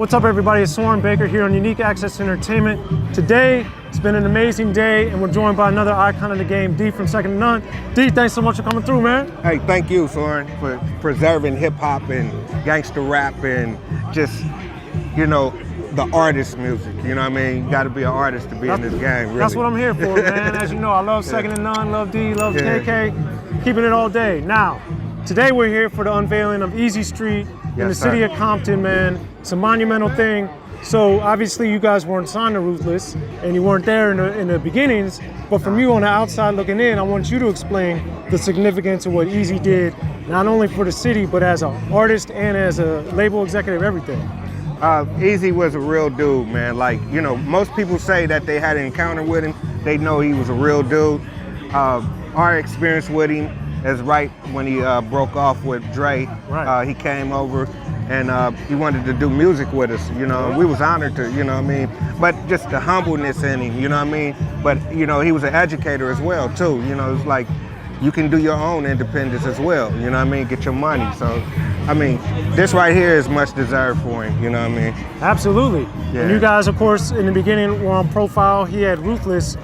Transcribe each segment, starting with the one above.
What's up, everybody? It's Soren Baker here on Unique Access Entertainment. Today, it's been an amazing day, and we're joined by another icon of the game, D from Second to None. D, thanks so much for coming through, man. Hey, thank you, Soren, for preserving hip-hop and gangster rap and just, you know, the artist music. You know what I mean? You got to be an artist to be in this game, really. That's what I'm here for, man. As you know, I love Second to None, love D, love KK, keeping it all day. Now, today we're here for the unveiling of Eazy Street in the city of Compton, man. It's a monumental thing. So obviously you guys weren't signed to Ruthless and you weren't there in the beginnings, but from you on the outside looking in, I want you to explain the significance of what Eazy did, not only for the city, but as an artist and as a label executive, everything. Eazy was a real dude, man. Like, you know, most people say that they had an encounter with him. They know he was a real dude. Our experience with him is right when he broke off with Dre. Right. He came over and he wanted to do music with us, you know. We was honored to, you know what I mean? But just the humbleness in him, you know what I mean? But, you know, he was an educator as well, too. You know, it's like, you can do your own independence as well, you know what I mean? Get your money. So, I mean, this right here is much deserved for him, you know what I mean? Absolutely. Yeah. And you guys, of course, in the beginning were on Profile. He had Ruthless.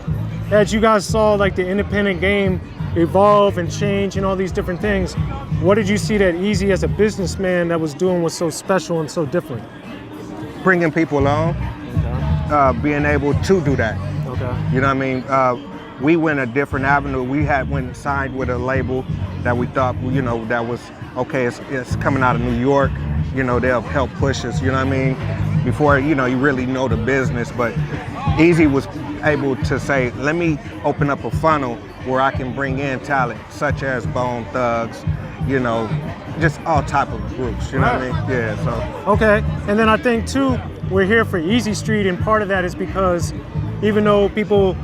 As you guys saw, like, the independent game evolve and change and all these different things, what did you see that Eazy as a businessman that was doing was so special and so different? Bringing people along, being able to do that. Okay. You know what I mean? We went a different avenue. We went and signed with a label that we thought, you know, that was, okay, it's coming out of New York. You know, they'll help push us, you know what I mean? Before, you know, you really know the business, but Eazy was able to say, let me open up a funnel where I can bring in talent, such as Bone Thugs, you know, just all type of groups, you know what I mean? Yeah, so. Okay, and then I think too, we're here for Eazy Street, and part of that is because even though people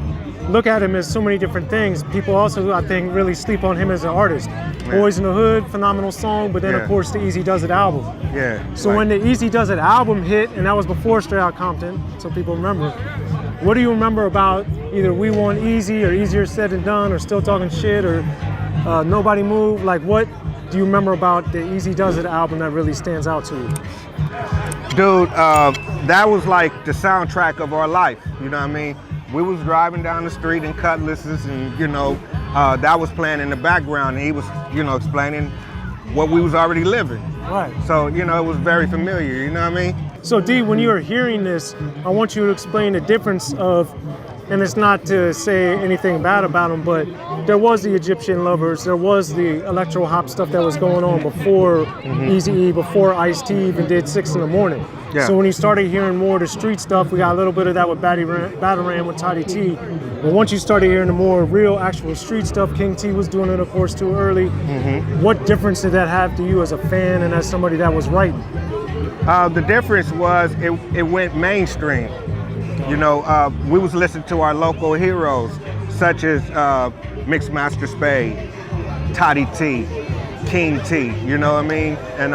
look at him as so many different things, people also, I think, really sleep on him as an artist. Boyz-N-The Hood, phenomenal song, but then of course the Eazy-Duz-It album. Yeah. So when the Eazy-Duz-It album hit, and that was before Straight Outta Compton, so people remember, what do you remember about either We Want Eazy or Easier Said Than Done or Still Talking Shit or Nobody Move? Like, what do you remember about the Eazy-Duz-It album that really stands out to you? Dude, that was like the soundtrack of our life, you know what I mean? We was driving down the street in Cutlasses and, you know, that was playing in the background and he was, you know, explaining what we was already living. Right. So, you know, it was very familiar, you know what I mean? So D, when you're hearing this, I want you to explain the difference of, and it's not to say anything bad about them, but there was the Egyptian Lovers, there was the electro hop stuff that was going on before Eazy-E, before Ice-T even did 6 in the Morning. Yeah. So when you started hearing more of the street stuff, we got a little bit of that with Batarang with Toddy T. But once you started hearing the more real, actual street stuff, King T was doing it, of course, too early. What difference did that have to you as a fan and as somebody that was writing? The difference was it went mainstream. You know, we was listening to our local heroes, such as Mixmaster Spade, Toddy T, King T, you know what I mean? And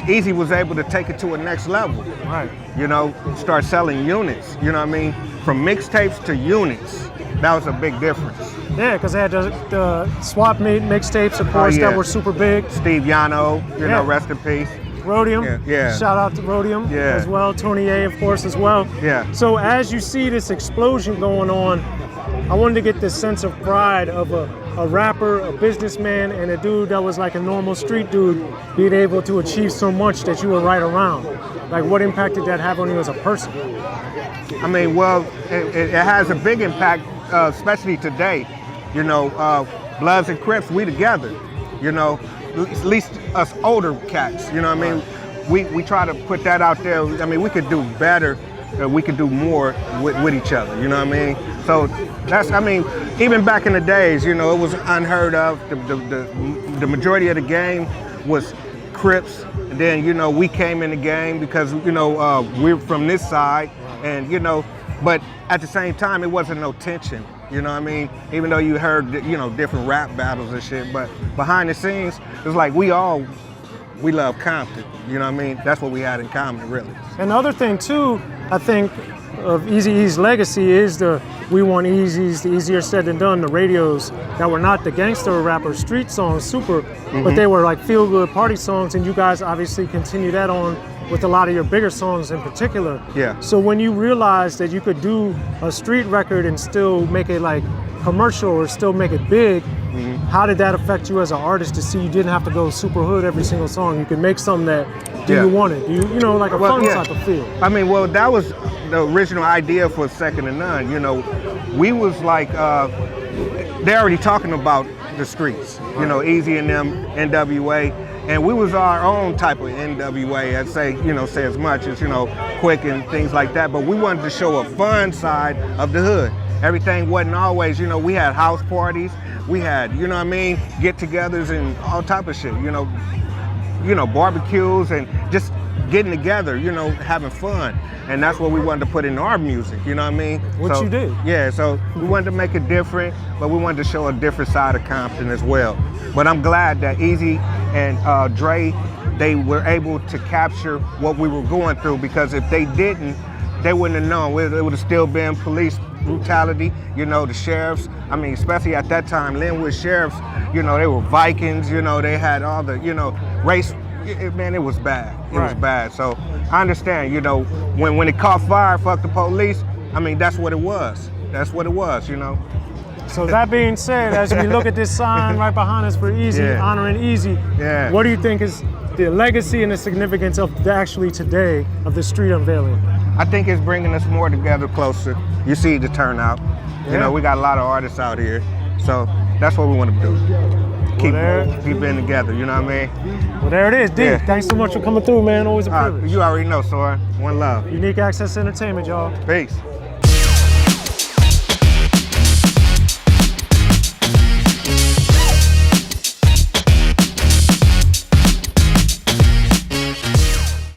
Eazy was able to take it to a next level. Right. You know, start selling units, you know what I mean? From mixtapes to units. That was a big difference. Yeah, because they had the swap mixtapes, of course, that were super big. Steve Yano, you know, rest in peace. Rhodium, yeah. Shout out to Rhodium as well. Tony A, of course, as well. Yeah. So as you see this explosion going on, I wanted to get this sense of pride of a rapper, a businessman, and a dude that was like a normal street dude being able to achieve so much that you were right around. Like, what impact did that have on you as a person? I mean, well, it has a big impact, especially today. You know, Bloods and Crips, we together, you know. At least us older cats, you know what I mean? We try to put that out there. I mean, we could do better, we could do more with each other, you know what I mean? So that's, I mean, even back in the days, you know, it was unheard of. The majority of the game was Crips. And then, you know, we came in the game because, you know, we're from this side and, you know, but at the same time, it wasn't no tension. You know what I mean? Even though you heard, you know, different rap battles and shit, but behind the scenes, it's like we love Compton. You know what I mean? That's what we had in common, really. And the other thing too, I think, of Eazy-E's legacy is the We Want Eazy's, the Easier Said Than Done, the radios that were not the gangster rapper street songs, but they were like feel-good party songs, and you guys obviously continue that on with a lot of your bigger songs in particular. Yeah. So when you realized that you could do a street record and still make it like commercial or still make it big, how did that affect you as an artist to see you didn't have to go super hood every single song? You could make something that you wanted, you know, like a fun type of feel. I mean, well, that was the original idea for Second to None. You know, we was like, they're already talking about the streets, you know, Eazy and them, NWA, and we was our own type of NWA. I'd say, you know, say as much as, you know, Quik and things like that, but we wanted to show a fun side of the hood. Everything wasn't always, you know, we had house parties, we had, you know what I mean, get-togethers and all type of shit, you know, barbecues and just getting together, you know, having fun. And that's what we wanted to put in our music, you know what I mean? What you did. Yeah, so we wanted to make it different, but we wanted to show a different side of Compton as well. But I'm glad that Eazy and Dre, they were able to capture what we were going through, because if they didn't, they wouldn't have known. It would have still been police brutality, you know, the sheriffs. I mean, especially at that time, Linwood sheriffs, you know, they were Vikings, you know, they had all the, you know, race. Man, it was bad. It was bad. So I understand, you know, when it caught fire, fuck the police. I mean, that's what it was. That's what it was, you know. So that being said, as we look at this sign right behind us for Eazy, honoring Eazy, what do you think is the legacy and the significance of actually today of the street unveiling? I think it's bringing us more together, closer. You see the turnout. You know, we got a lot of artists out here. So that's what we want to do. Keep being together, you know what I mean? Well, there it is, D. Thanks so much for coming through, man. Always a privilege. You already know, Soren. One love. Unique Access Entertainment, y'all. Peace.